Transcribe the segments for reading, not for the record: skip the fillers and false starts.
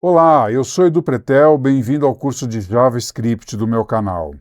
Olá, eu sou Edu Pretel, bem-vindo ao curso de JavaScript do meu canal.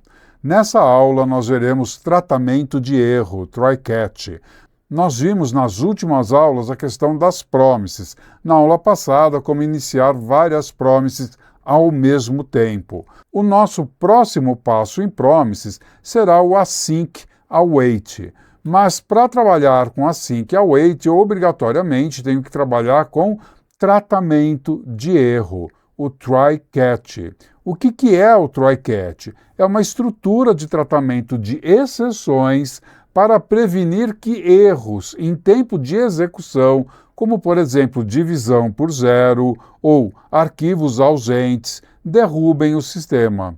Nessa aula nós veremos tratamento de erro, try-catch. Nós vimos nas últimas aulas a questão das promises, na aula passada como iniciar várias promises ao mesmo tempo. O nosso próximo passo em promises será o async await. Mas para trabalhar com async await, eu obrigatoriamente tenho que trabalhar com tratamento de erro, o try-catch. O que é o try-catch? É uma estrutura de tratamento de exceções para prevenir que erros em tempo de execução, como por exemplo divisão por zero ou arquivos ausentes, derrubem o sistema.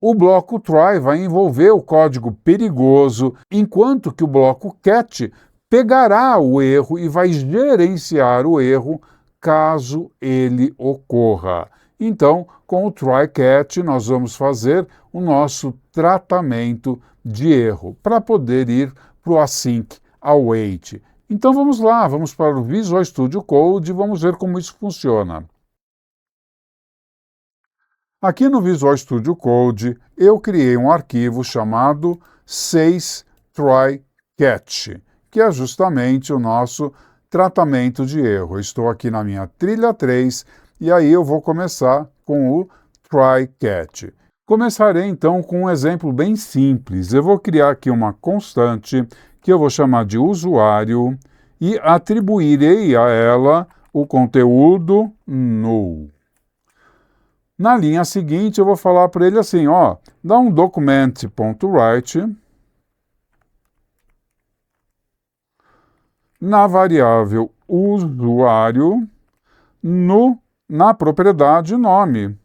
O bloco try vai envolver o código perigoso, enquanto que o bloco catch pegará o erro e vai gerenciar o erro caso ele ocorra. Então, com o try-catch, nós vamos fazer o nosso tratamento de erro, para poder ir para o async await. Então vamos lá, vamos para o Visual Studio Code e vamos ver como isso funciona. Aqui no Visual Studio Code, eu criei um arquivo chamado 6try-catch, que é justamente o nosso tratamento de erro. Eu estou aqui na minha trilha 3 e aí eu vou começar com o try-catch. Começarei então com um exemplo bem simples. Eu vou criar aqui uma constante que eu vou chamar de usuário e atribuirei a ela o conteúdo null. Na linha seguinte, eu vou falar para ele assim, ó, dá um document.write na variável usuário na propriedade nome.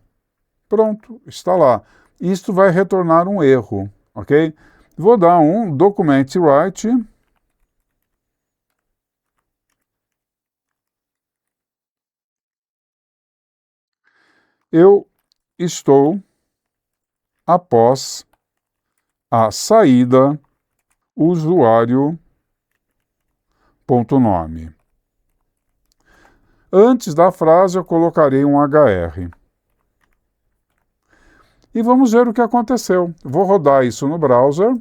Pronto, está lá. Isto vai retornar um erro, ok? Vou dar um document.write eu estou após a saída usuário.nome. Antes da frase eu colocarei um HR. E vamos ver o que aconteceu. Vou rodar isso no browser.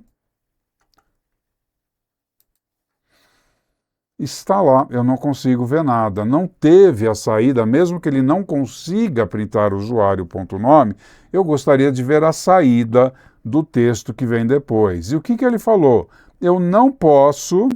Está lá, eu não consigo ver nada. Não teve a saída, mesmo que ele não consiga printar o usuário.nome, eu gostaria de ver a saída do texto que vem depois. E o que ele falou? Eu não posso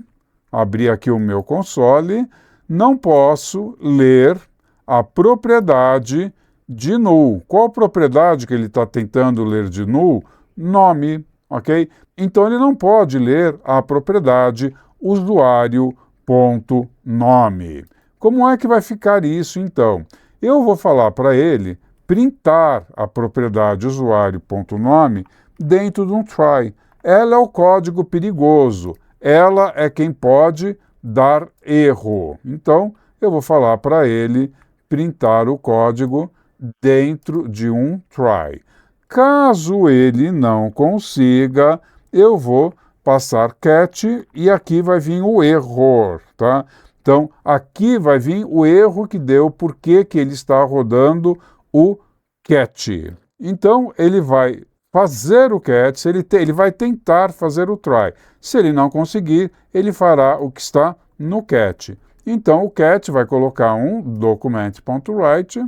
abrir aqui o meu console, não posso ler a propriedade de null. Qual propriedade que ele está tentando ler de null? Nome, ok? Então ele não pode ler a propriedade usuário.nome. Como é que vai ficar isso, então? Eu vou falar para ele printar a propriedade usuário.nome dentro de um try. Ela é o código perigoso. Ela é quem pode dar erro. Então, eu vou falar para ele printar o código dentro de um try. Caso ele não consiga, eu vou passar catch e aqui vai vir o error, tá? Então, aqui vai vir o erro que deu, porque que ele está rodando o catch. Então, ele vai fazer o catch, ele vai tentar fazer o try. Se ele não conseguir, ele fará o que está no catch. Então, o catch vai colocar um document.write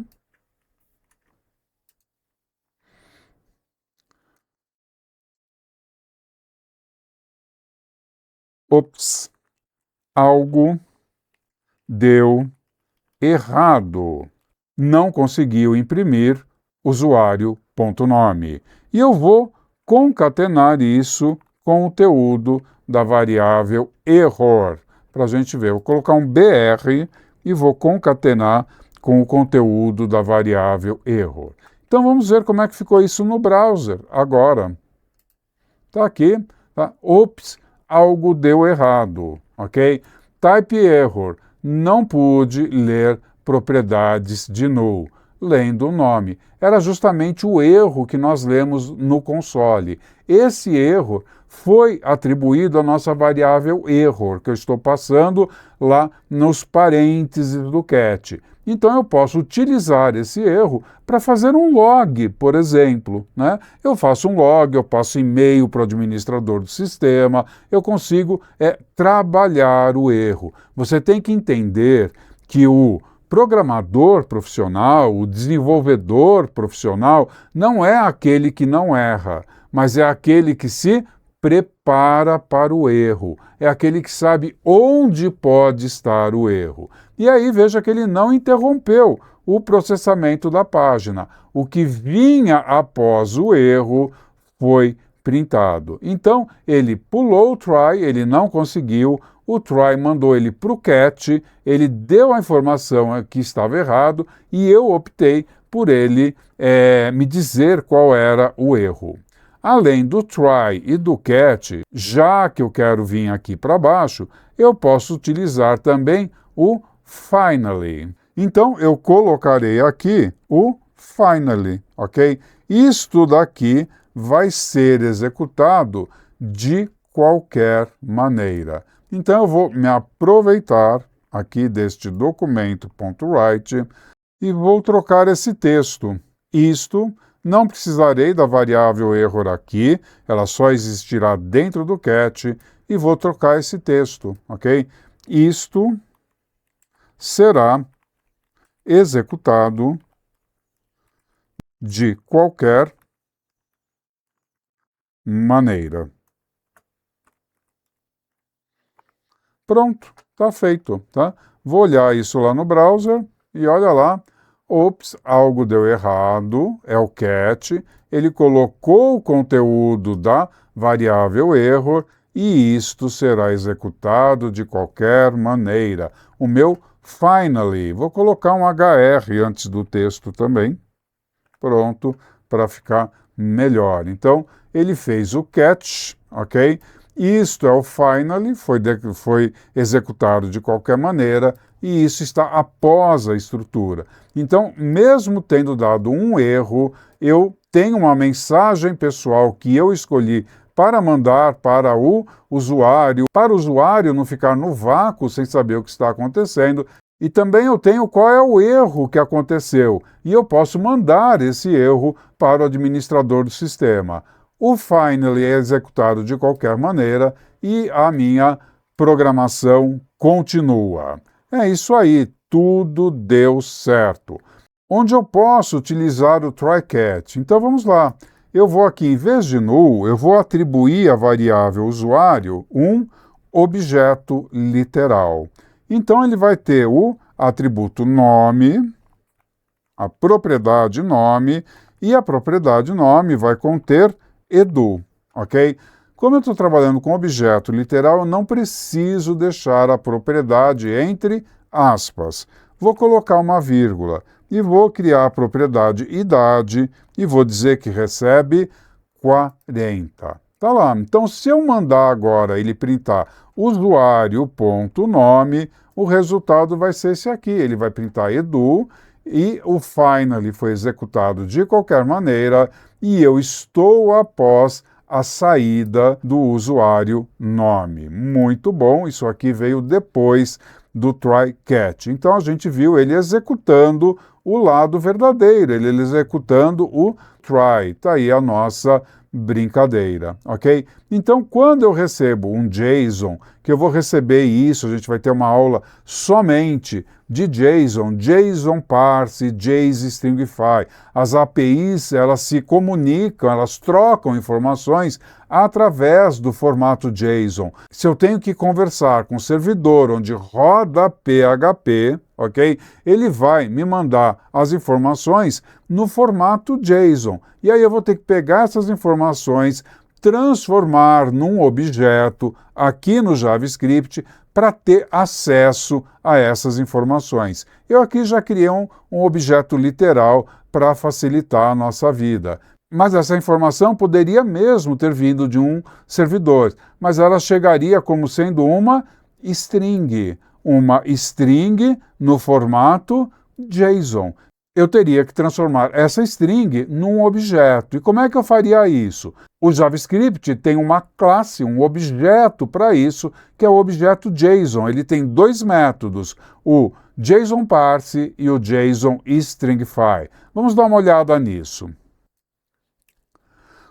ops, algo deu errado. Não conseguiu imprimir usuário.nome. E eu vou concatenar isso com o conteúdo da variável error. Para a gente ver, vou colocar um BR e vou concatenar com o conteúdo da variável error. Então vamos ver como é que ficou isso no browser agora. Está aqui, tá? Ops, algo deu errado, ok? Type error, não pude ler propriedades de null, lendo o nome. Era justamente o erro que nós lemos no console. Esse erro foi atribuído à nossa variável error, que eu estou passando lá nos parênteses do cat. Então eu posso utilizar esse erro para fazer um log, por exemplo, né? Eu faço um log, eu passo e-mail para o administrador do sistema, eu consigo trabalhar o erro. Você tem que entender que o programador profissional, o desenvolvedor profissional, não é aquele que não erra, mas é aquele que se prepara para o erro. É aquele que sabe onde pode estar o erro. E aí veja que ele não interrompeu o processamento da página. O que vinha após o erro foi printado. Então, ele pulou o try, ele não conseguiu, o try mandou ele para o cat, ele deu a informação que estava errado e eu optei por ele me dizer qual era o erro. Além do try e do cat, já que eu quero vir aqui para baixo, eu posso utilizar também o finally. Então, eu colocarei aqui o finally, ok? Isto daqui vai ser executado de qualquer maneira. Então, eu vou me aproveitar aqui deste documento.write e vou trocar esse texto. Isto, não precisarei da variável error aqui, ela só existirá dentro do cat, e vou trocar esse texto, ok? Isto será executado de qualquer maneira. Pronto, está feito, tá? Vou olhar isso lá no browser e olha lá, ops, algo deu errado, é o cat, ele colocou o conteúdo da variável error e isto será executado de qualquer maneira. O meu finally, vou colocar um HR antes do texto também, pronto, para ficar melhor. Então, ele fez o catch, ok? Isto é o finally, foi executado de qualquer maneira, e isso está após a estrutura. Então, mesmo tendo dado um erro, eu tenho uma mensagem pessoal que eu escolhi para mandar para o usuário não ficar no vácuo sem saber o que está acontecendo. E também eu tenho qual é o erro que aconteceu, e eu posso mandar esse erro para o administrador do sistema. O finally é executado de qualquer maneira e a minha programação continua. É isso aí, tudo deu certo. Onde eu posso utilizar o try-catch? Então vamos lá. Eu vou aqui, em vez de null, eu vou atribuir à variável usuário um objeto literal. Então ele vai ter o atributo nome, a propriedade nome, e a propriedade nome vai conter edu, ok? Como eu estou trabalhando com objeto literal, eu não preciso deixar a propriedade entre aspas. Vou colocar uma vírgula e vou criar a propriedade idade e vou dizer que recebe 40. Tá lá. Então, se eu mandar agora ele printar usuário.nome, o resultado vai ser esse aqui. Ele vai printar edu e o finally foi executado de qualquer maneira e eu estou após a saída do usuário nome. Muito bom, isso aqui veio depois do try-catch. Então a gente viu ele executando o lado verdadeiro, ele executando o try. Está aí a nossa brincadeira, ok? Então, quando eu recebo um JSON, que eu vou receber isso, a gente vai ter uma aula somente de JSON, JSON parse, JStringify. As APIs, elas se comunicam, elas trocam informações através do formato JSON. Se eu tenho que conversar com o servidor onde roda PHP, ok? Ele vai me mandar as informações no formato JSON. E aí eu vou ter que pegar essas informações, transformar num objeto aqui no JavaScript para ter acesso a essas informações. Eu aqui já criei um objeto literal para facilitar a nossa vida. Mas essa informação poderia mesmo ter vindo de um servidor, mas ela chegaria como sendo uma string no formato JSON. Eu teria que transformar essa string num objeto. E como é que eu faria isso? O JavaScript tem uma classe, um objeto para isso, que é o objeto JSON. Ele tem dois métodos, o JSON-parse e o JSON-stringify. Vamos dar uma olhada nisso.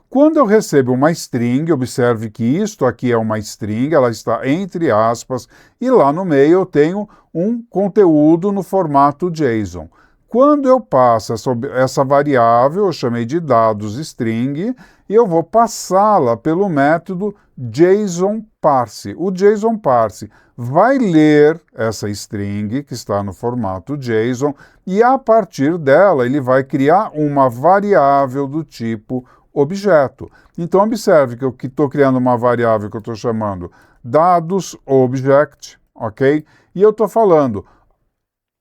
Quando eu recebo uma string, observe que isto aqui é uma string, ela está entre aspas, e lá no meio eu tenho um conteúdo no formato JSON. Quando eu passo essa variável, eu chamei de dados string, e eu vou passá-la pelo método JSON-parse. O JSON-parse vai ler essa string, que está no formato JSON, e a partir dela ele vai criar uma variável do tipo objeto. Então, observe que eu estou criando uma variável que eu estou chamando dados object, ok? E eu estou falando,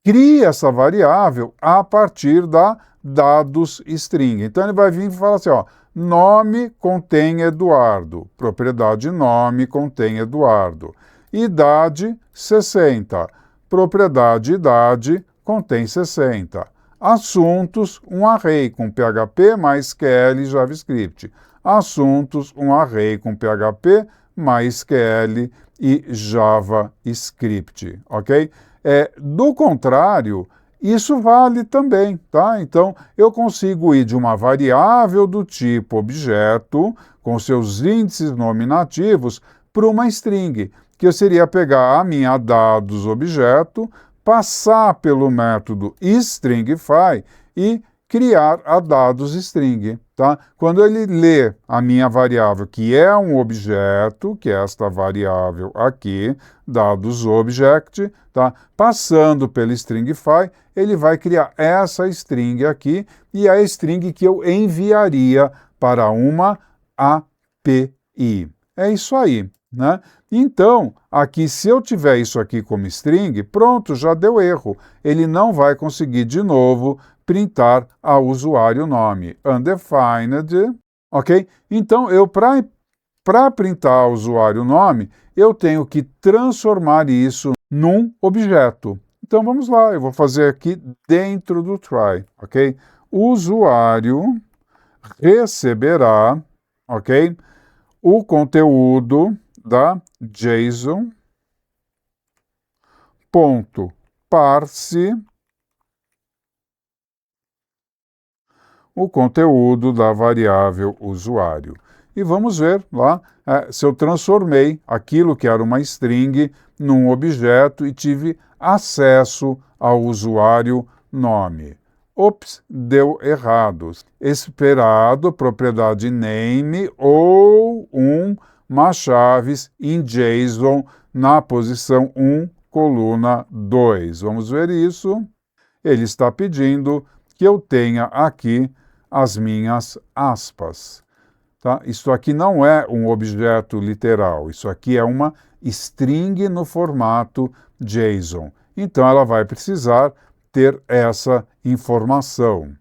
crie essa variável a partir da dados string. Então, ele vai vir e falar assim, ó, nome contém Eduardo, propriedade nome contém Eduardo, idade 60, propriedade idade contém 60. Assuntos, um array com PHP, MySQL e JavaScript. Assuntos, um array com PHP, MySQL e JavaScript, ok? Do contrário, isso vale também, tá? Então, eu consigo ir de uma variável do tipo objeto, com seus índices nominativos, para uma string, que eu seria pegar a minha dados objeto, passar pelo método stringify e criar a dados string, tá? Quando ele lê a minha variável, que é um objeto, que é esta variável aqui, dados object, tá? Passando pelo stringify, ele vai criar essa string aqui, e é a string que eu enviaria para uma API. É isso aí, né? Então, aqui, se eu tiver isso aqui como string, pronto, já deu erro. Ele não vai conseguir, de novo, printar ao usuário nome. Undefined, ok? Então, para printar ao usuário nome, eu tenho que transformar isso num objeto. Então, vamos lá, eu vou fazer aqui dentro do try, ok? O usuário receberá, ok? O conteúdo da JSON.parse, o conteúdo da variável usuário. E vamos ver lá se eu transformei aquilo que era uma string num objeto e tive acesso ao usuário nome. Ops, deu errado. Esperado, propriedade name ou uma chaves em JSON na posição 1, coluna 2. Vamos ver isso. Ele está pedindo que eu tenha aqui as minhas aspas. Tá? Isso aqui não é um objeto literal, isso aqui é uma string no formato JSON. Então, ela vai precisar ter essa informação.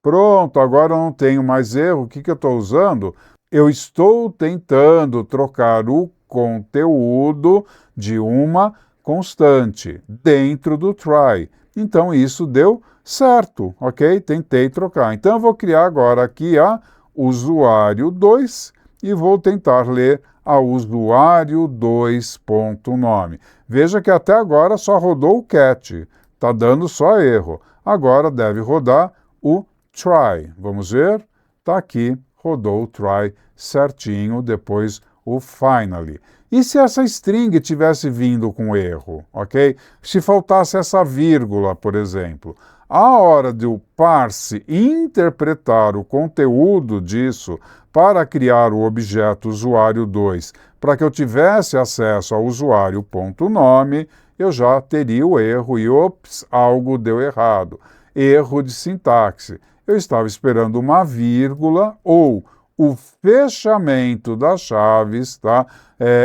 Pronto, agora eu não tenho mais erro. O que eu estou usando? Eu estou tentando trocar o conteúdo de uma constante dentro do try. Então, isso deu certo, ok? Tentei trocar. Então, eu vou criar agora aqui a usuário 2 e vou tentar ler a usuário 2.nome. Veja que até agora só rodou o cat, está dando só erro. Agora deve rodar o try. Vamos ver? Está aqui, rodou o try certinho, depois o finally. E se essa string tivesse vindo com erro, ok? Se faltasse essa vírgula, por exemplo, a hora de o parse interpretar o conteúdo disso para criar o objeto usuário2, para que eu tivesse acesso ao usuário.nome, eu já teria o erro e, ops, algo deu errado. Erro de sintaxe. Eu estava esperando uma vírgula ou o fechamento das chaves, tá?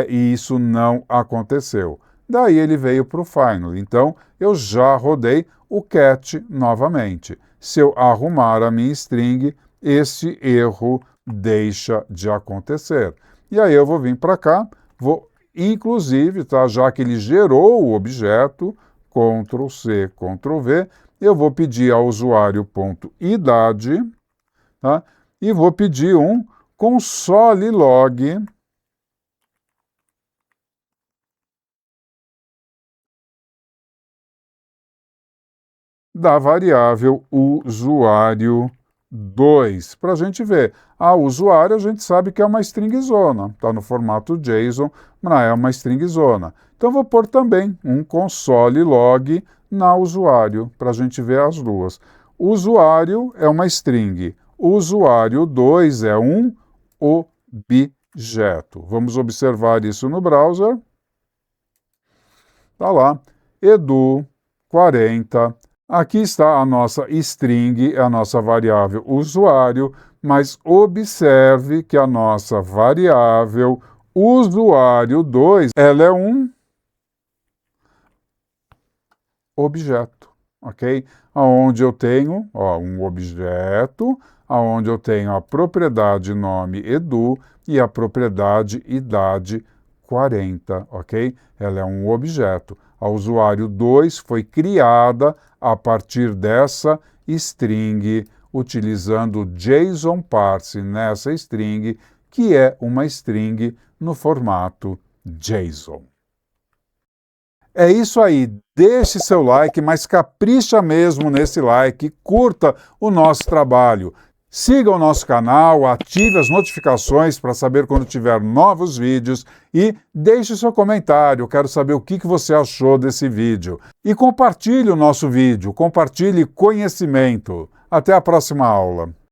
E isso não aconteceu. Daí ele veio para o final. Então, eu já rodei o cat novamente. Se eu arrumar a minha string, esse erro deixa de acontecer. E aí eu vou vir para cá, vou, inclusive, tá, já que ele gerou o objeto, Ctrl+C, Ctrl+V, eu vou pedir ao usuário.idade, tá, e vou pedir um console log da variável usuário 2, para a gente ver. A usuário a gente sabe que é uma string zona, está no formato JSON, mas é uma string zona. Então vou pôr também um console log na usuário, para a gente ver as duas. Usuário é uma string, usuário 2 é um objeto. Vamos observar isso no browser. Está lá, edu 40. Aqui está a nossa string, a nossa variável usuário, mas observe que a nossa variável usuário 2, ela é um objeto, ok? Onde eu tenho um objeto, onde eu tenho a propriedade nome edu e a propriedade idade 40, ok? Ela é um objeto. A usuário 2 foi criada a partir dessa string, utilizando o JSON parse nessa string, que é uma string no formato JSON. É isso aí, deixe seu like, mas capricha mesmo nesse like, curta o nosso trabalho. Siga o nosso canal, ative as notificações para saber quando tiver novos vídeos e deixe seu comentário, eu quero saber o que você achou desse vídeo. E compartilhe o nosso vídeo, compartilhe conhecimento. Até a próxima aula.